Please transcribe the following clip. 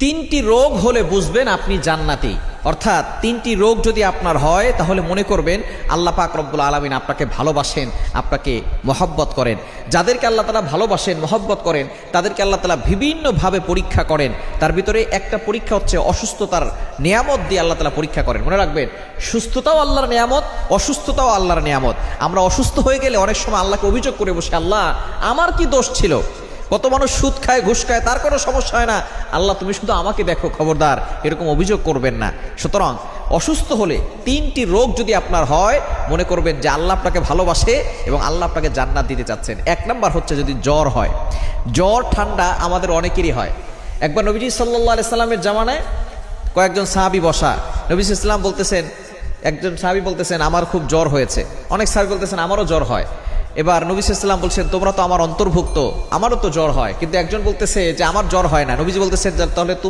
তিনটি রোগ হলে বুঝবেন আপনি জান্নাতি। অর্থাৎ তিনটি রোগ যদি আপনার হয় তাহলে মনে করবেন আল্লাহ পাক রব্বুল আলামিন আপনাকে ভালোবাসেন, আপনাকে মহব্বত করেন। যাদেরকে আল্লাহ তাআলা ভালোবাসেন, মহব্বত করেন, তাদেরকে আল্লাহ তাআলা বিভিন্নভাবে পরীক্ষা করেন। তার ভিতরে একটা পরীক্ষা হচ্ছে অসুস্থতার নিয়ামত দিয়ে আল্লাহ তাআলা পরীক্ষা করেন। মনে রাখবেন, সুস্থতাও আল্লাহর নিয়ামত, অসুস্থতাও আল্লাহর নিয়ামত। আমরা অসুস্থ হয়ে গেলে অনেক সময় আল্লাহকে অভিযোগ করে বসে, আল্লাহ আমার কি দোষ ছিল? কত মানুষ সুদ খায়, ঘুষ খায়, তার কোনো সমস্যা হয় না, আল্লাহ তুমি শুধু আমাকে দেখো, খবরদার এরকম অভিযোগ করবেন না। সুতরাং অসুস্থ হলে তিনটি রোগ যদি আপনার হয়, মনে করবেন যে আল্লাহ আপনাকে ভালোবাসে এবং আল্লাহ আপনাকে জান্নাত দিতে চাচ্ছেন। এক নাম্বার হচ্ছে যদি জ্বর হয়। জ্বর ঠান্ডা আমাদের অনেকেরই হয়। একবার নবীজি সাল্লাল্লাহু আলাইহি সাল্লামের জামানায় কয়েকজন সাহাবী বসা, নবী সাল্লাল্লাহু আলাইহি সাল্লাম বলতেছেন, একজন সাহাবী বলতেছেন আমার খুব জ্বর হয়েছে, অনেক সাহাবী বলতেছেন আমারও জ্বর হয়। এবার নবী সাল্লাল্লাহু আলাইহি সাল্লাম বলছেন তোমরা তো আমার অন্তর্ভুক্ত, আমারও তো জ্বর হয়। কিন্তু একজন বলতেছে যে আমার জ্বর হয় না। নবীজি বলতেছেন তাহলে তুমি